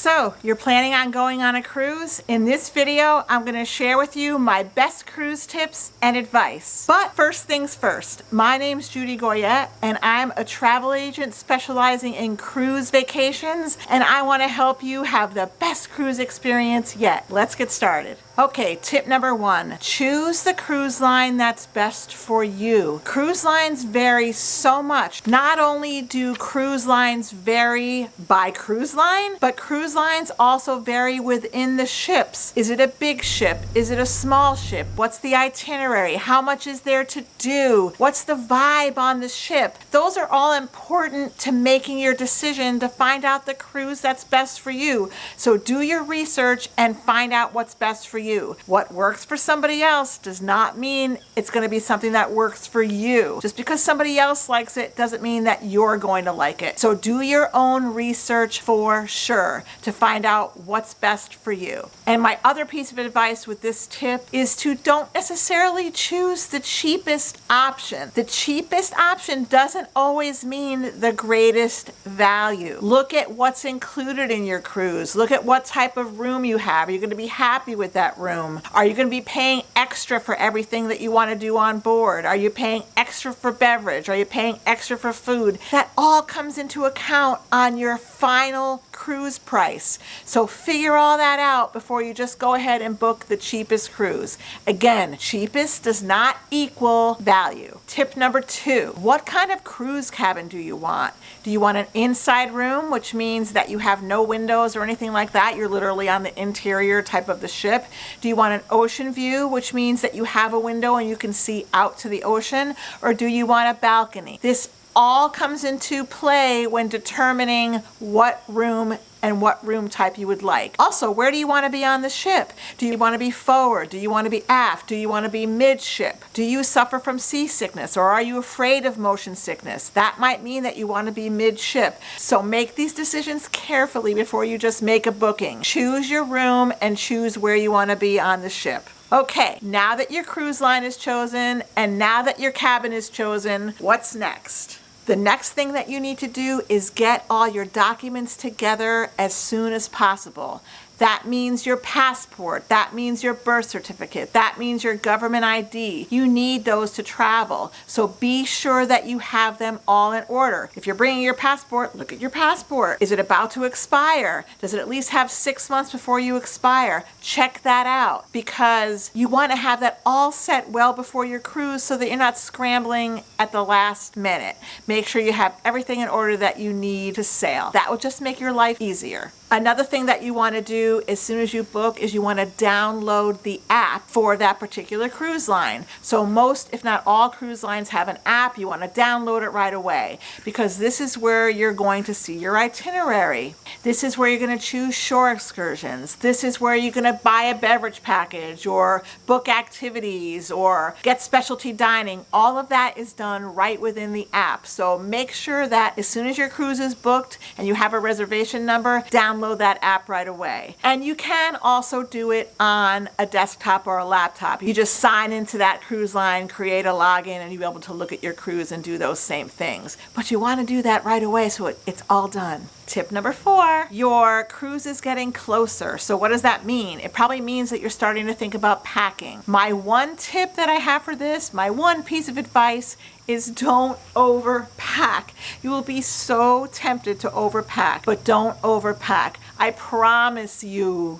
So, you're planning on going on a cruise? In this video, I'm going to share with you my best cruise tips and advice. But first things first, my name's Judy and I'm a travel agent specializing in cruise vacations, and I want to help you have the best cruise experience yet. Let's get started. Okay, tip number 1, choose the cruise line that's best for you. Cruise lines vary so much. Not only do cruise lines vary by cruise line, but cruise lines also vary within the ships. Is it a big ship? Is it a small ship? What's the itinerary? How much is there to do? What's the vibe on the ship? Those are all important to making your decision to find out the cruise that's best for you. So do your research and find out what's best for you. What works for somebody else does not mean it's going to be something that works for you. Just because somebody else likes it doesn't mean that you're going to like it. So do your own research for sure to find out what's best for you. And my other piece of advice with this tip is to don't necessarily choose the cheapest option. The cheapest option doesn't always mean the greatest value. Look at what's included in your cruise. Look at what type of room you have. Are you going to be happy with that room? Are you going to be paying extra for everything that you want to do on board? Are you paying extra for beverage? Are you paying extra for food? That all comes into account on your final cruise price. So figure all that out before you just go ahead and book the cheapest cruise. Again, cheapest does not equal value. Tip number 2, what kind of cruise cabin do you want? Do you want an inside room, which means that you have no windows or anything like that? You're literally on the interior type of the ship. Do you want an ocean view, which means that you have a window and you can see out to the ocean? Or do you want a balcony? This all comes into play when determining what room and what room type you would like. Also, where do you want to be on the ship? Do you want to be forward? Do you want to be aft? Do you want to be midship? Do you suffer from seasickness, or are you afraid of motion sickness? That might mean that you want to be midship. So make these decisions carefully before you just make a booking. Choose your room and choose where you want to be on the ship. Okay, now that your cruise line is chosen and now that your cabin is chosen, what's next? The next thing that you need to do is get all your documents together as soon as possible. That means your passport, that means your birth certificate, that means your government ID. You need those to travel. So be sure that you have them all in order. If you're bringing your passport, look at your passport. Is it about to expire? Does it at least have 6 months before you expire? Check that out, because you want to have that all set well before your cruise so that you're not scrambling at the last minute. Make sure you have everything in order that you need to sail. That will just make your life easier. Another thing that you want to do as soon as you book is you want to download the app for that particular cruise line. So most, if not all, cruise lines have an app. You want to download it right away, because this is where you're going to see your itinerary. This is where you're going to choose shore excursions. This is where you're going to buy a beverage package or book activities or get specialty dining. All of that is done right within the app. So make sure that as soon as your cruise is booked and you have a reservation number, download that app right away. And you can also do it on a desktop or a laptop. You just sign into that cruise line, create a login, and you'll be able to look at your cruise and do those same things. But you want to do that right away so it's all done. Tip number 4, your cruise is getting closer. So what does that mean? It probably means that you're starting to think about packing. My one tip that I have for this, my one piece of advice, is don't overpack. You will be so tempted to overpack, but don't overpack. I promise you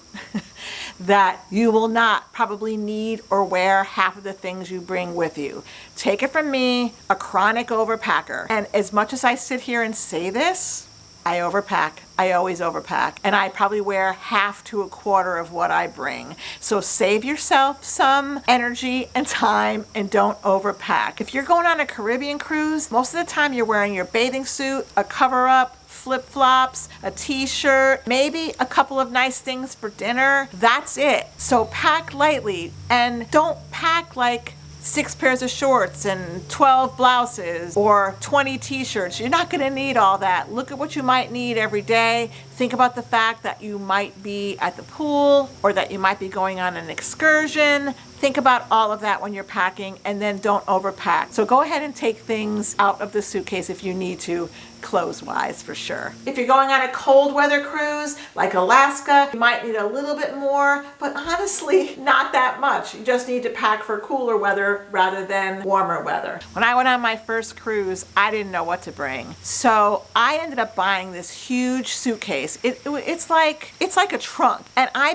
that you will not probably need or wear half of the things you bring with you. Take it from me, a chronic overpacker. And as much as I sit here and say this, I overpack. I always overpack. And I probably wear half to a quarter of what I bring. So save yourself some energy and time and don't overpack. If you're going on a Caribbean cruise, most of the time you're wearing your bathing suit, a cover-up, flip-flops, a t-shirt, maybe a couple of nice things for dinner. That's it. So pack lightly, and don't pack like 6 pairs of shorts and 12 blouses or 20 t-shirts. You're not going to need all that. Look at what you might need every day. Think about the fact that you might be at the pool or that you might be going on an excursion. Think about all of that when you're packing, and then don't overpack. So go ahead and take things out of the suitcase if you need to. clothes-wise for sure. If you're going on a cold weather cruise like Alaska, you might need a little bit more, but honestly, not that much. You just need to pack for cooler weather rather than warmer weather. When I went on my first cruise, I didn't know what to bring. So I ended up buying this huge suitcase. It's like a trunk. And I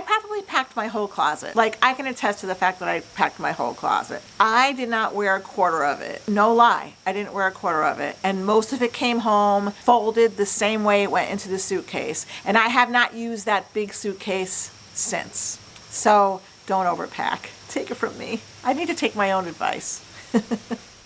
probably packed my whole closet. Like, I can attest to the fact that I packed my whole closet. I did not wear a quarter of it. No lie, I didn't wear a quarter of it. And most of it came home folded the same way it went into the suitcase. And I have not used that big suitcase since. So don't overpack. Take it from me. I need to take my own advice.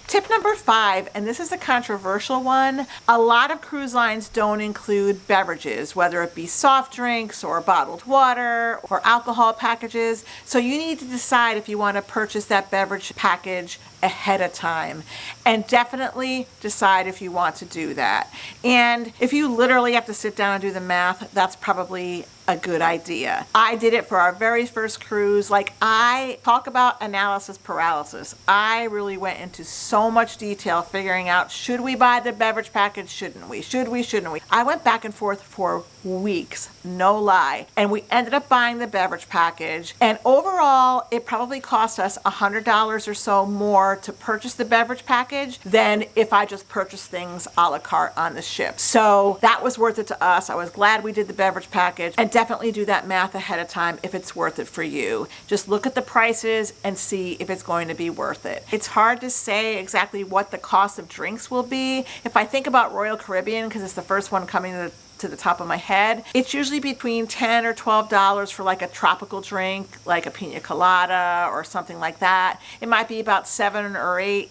Tip number 5, and this is a controversial one. A lot of cruise lines don't include beverages, whether it be soft drinks or bottled water or alcohol packages. So you need to decide if you want to purchase that beverage package ahead of time, and definitely decide if you want to do that. And if you literally have to sit down and do the math, that's probably a good idea. I did it for our very first cruise. Like, I talk about analysis paralysis. I really went into so much detail figuring out, should we buy the beverage package? Shouldn't we? Should we? Shouldn't we? I went back and forth for weeks, no lie. And we ended up buying the beverage package. And overall, it probably cost us $100 or so more to purchase the beverage package than if I just purchased things a la carte on the ship. So that was worth it to us. I was glad we did the beverage package, and definitely do that math ahead of time if it's worth it for you. Just look at the prices and see if it's going to be worth it. It's hard to say exactly what the cost of drinks will be. If I think about Royal Caribbean, because it's the first one coming to the top of my head, it's usually between $10 or $12 for like a tropical drink, like a pina colada or something like that. It might be about $7 or $8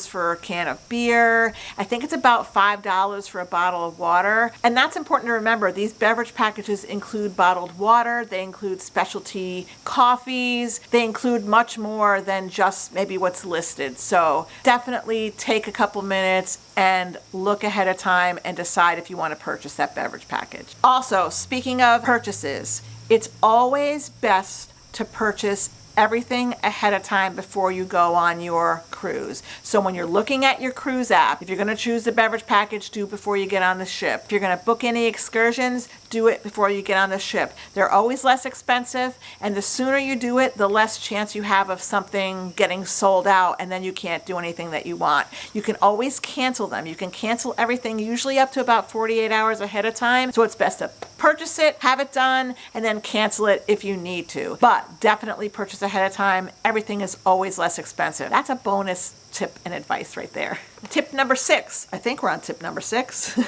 for a can of beer. I think it's about $5 for a bottle of water. And that's important to remember. These beverage packages include bottled water, they include specialty coffees, they include much more than just maybe what's listed. So definitely take a couple minutes and look ahead of time and decide if you want to purchase that beverage package. Also, speaking of purchases, it's always best to purchase everything ahead of time before you go on your cruise. So when you're looking at your cruise app, if you're going to choose the beverage package, do it before you get on the ship. If you're going to book any excursions, do it before you get on the ship. They're always less expensive, and the sooner you do it, the less chance you have of something getting sold out and then you can't do anything that you want. You can always cancel them. You can cancel everything usually up to about 48 hours ahead of time. So it's best to purchase it, have it done, and then cancel it if you need to. But definitely purchase ahead of time. Everything is always less expensive. That's a bonus tip and advice right there. Tip number 6. I think we're on tip number 6.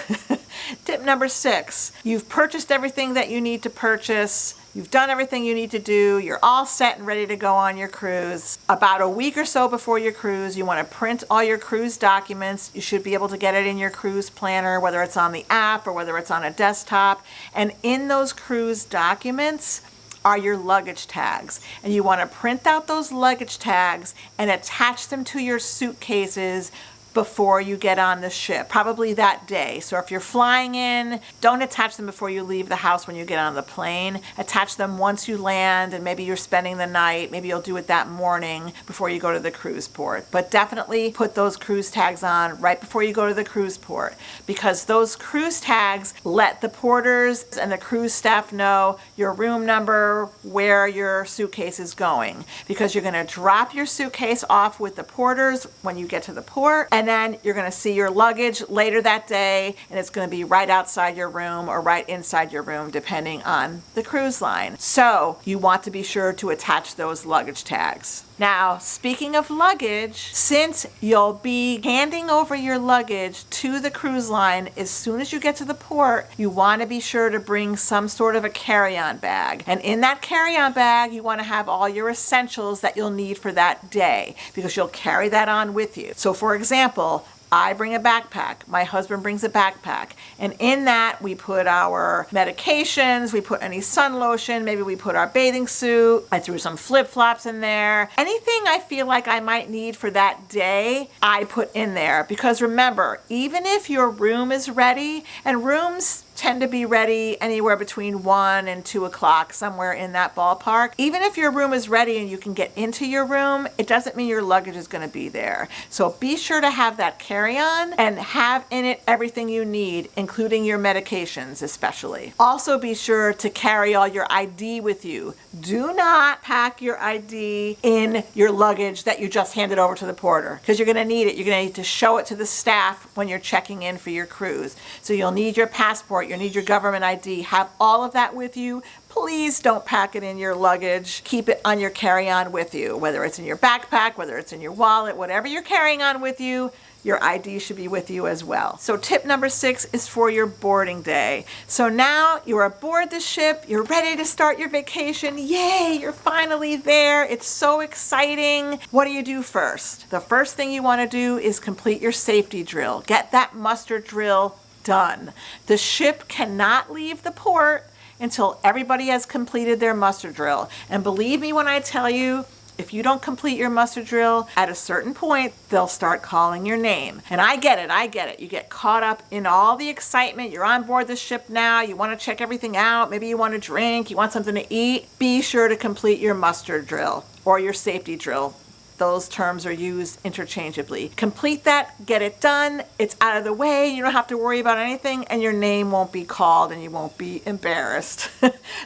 Tip number 6. You've purchased everything that you need to purchase. You've done everything you need to do. You're all set and ready to go on your cruise. About a week or so before your cruise, you want to print all your cruise documents. You should be able to get it in your cruise planner, whether it's on the app or whether it's on a desktop. And in those cruise documents are your luggage tags. And you want to print out those luggage tags and attach them to your suitcases before you get on the ship, probably that day. So if you're flying in, don't attach them before you leave the house when you get on the plane. Attach them once you land, and maybe you're spending the night. Maybe you'll do it that morning before you go to the cruise port. But definitely put those cruise tags on right before you go to the cruise port, because those cruise tags let the porters and the cruise staff know your room number, where your suitcase is going, because you're going to drop your suitcase off with the porters when you get to the port, and then you're going to see your luggage later that day, and it's going to be right outside your room or right inside your room, depending on the cruise line. So you want to be sure to attach those luggage tags. Now, speaking of luggage, since you'll be handing over your luggage to the cruise line as soon as you get to the port, you want to be sure to bring some sort of a carry-on bag. And in that carry-on bag, you want to have all your essentials that you'll need for that day, because you'll carry that on with you. So for example, I bring a backpack, my husband brings a backpack, and in that we put our medications, we put any sun lotion, maybe we put our bathing suit, I threw some flip-flops in there. Anything I feel like I might need for that day, I put in there. Because remember, even if your room is ready, and rooms tend to be ready anywhere between 1 and 2 o'clock, somewhere in that ballpark. Even if your room is ready and you can get into your room, it doesn't mean your luggage is going to be there. So be sure to have that carry-on and have in it everything you need, including your medications especially. Also be sure to carry all your ID with you. Do not pack your ID in your luggage that you just handed over to the porter, because you're going to need it. You're going to need to show it to the staff when you're checking in for your cruise. So you'll need your passport, you'll need your government ID. Have all of that with you. Please don't pack it in your luggage. Keep it on your carry-on with you, whether it's in your backpack, whether it's in your wallet, whatever you're carrying on with you, your ID should be with you as well. So tip number 6 is for your boarding day. So now you're aboard the ship, you're ready to start your vacation. Yay, you're finally there. It's so exciting. What do you do first? The first thing you want to do is complete your safety drill. Get that muster drill done. The ship cannot leave the port until everybody has completed their muster drill. And believe me when I tell you, if you don't complete your muster drill, at a certain point, they'll start calling your name. And I get it. You get caught up in all the excitement. You're on board the ship now. You want to check everything out. Maybe you want to drink. You want something to eat. Be sure to complete your muster drill or your safety drill. Those terms are used interchangeably. Complete that, get it done, it's out of the way, you don't have to worry about anything, and your name won't be called and you won't be embarrassed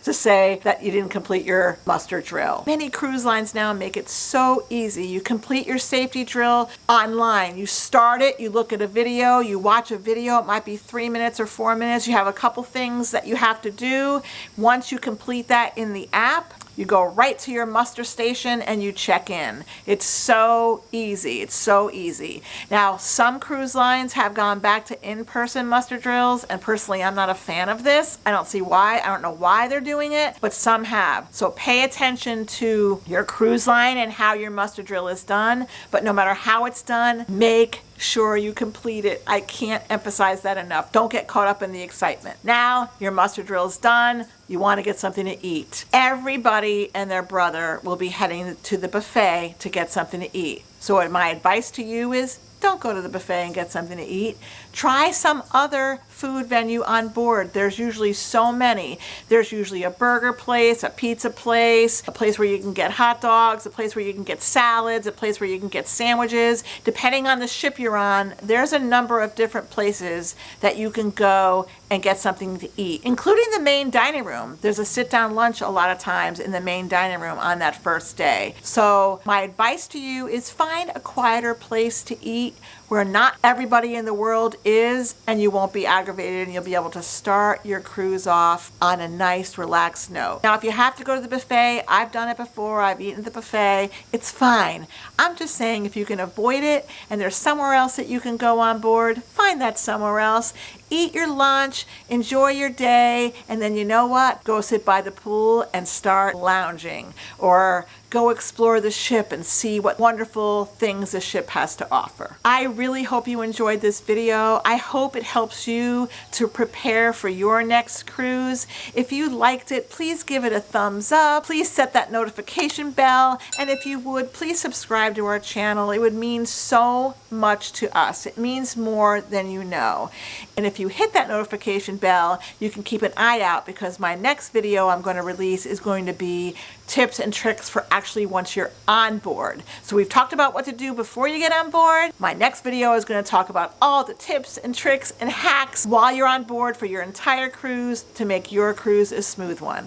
to say that you didn't complete your muster drill. Many cruise lines now make it so easy. You complete your safety drill online. You start it, you look at a video, you watch a video, it might be 3 minutes or 4 minutes. You have a couple things that you have to do. Once you complete that in the app, you go right to your muster station and you check in. It's so easy. It's so easy. Now, some cruise lines have gone back to in-person muster drills, and personally, I'm not a fan of this. I don't see why. I don't know why they're doing it, but some have. So pay attention to your cruise line and how your muster drill is done. But no matter how it's done, make sure you complete it. I can't emphasize that enough. Don't get caught up in the excitement. Now your muster drill is done. You want to get something to eat. Everybody and their brother will be heading to the buffet to get something to eat. So my advice to you is don't go to the buffet and get something to eat. Try some other food venue on board. There's usually so many. There's usually a burger place, a pizza place, a place where you can get hot dogs, a place where you can get salads, a place where you can get sandwiches. Depending on the ship you're on, there's a number of different places that you can go and get something to eat, including the main dining room. There's a sit-down lunch a lot of times in the main dining room on that first day. So my advice to you is find a quieter place to eat where not everybody in the world is, and you won't be aggravated, and you'll be able to start your cruise off on a nice, relaxed note. Now, if you have to go to the buffet, I've done it before, I've eaten at the buffet, it's fine. I'm just saying if you can avoid it and there's somewhere else that you can go on board, find that somewhere else. Eat your lunch, enjoy your day, and then you know what? Go sit by the pool and start lounging, or go explore the ship and see what wonderful things the ship has to offer. I really hope you enjoyed this video. I hope it helps you to prepare for your next cruise. If you liked it, please give it a thumbs up. Please set that notification bell. And if you would, please subscribe to our channel. It would mean so much to us. It means more than you know. And if you hit that notification bell, you can keep an eye out, because my next video I'm going to release is going to be tips and tricks for actually once you're on board. So we've talked about what to do before you get on board. My next video is going to talk about all the tips and tricks and hacks while you're on board for your entire cruise to make your cruise a smooth one.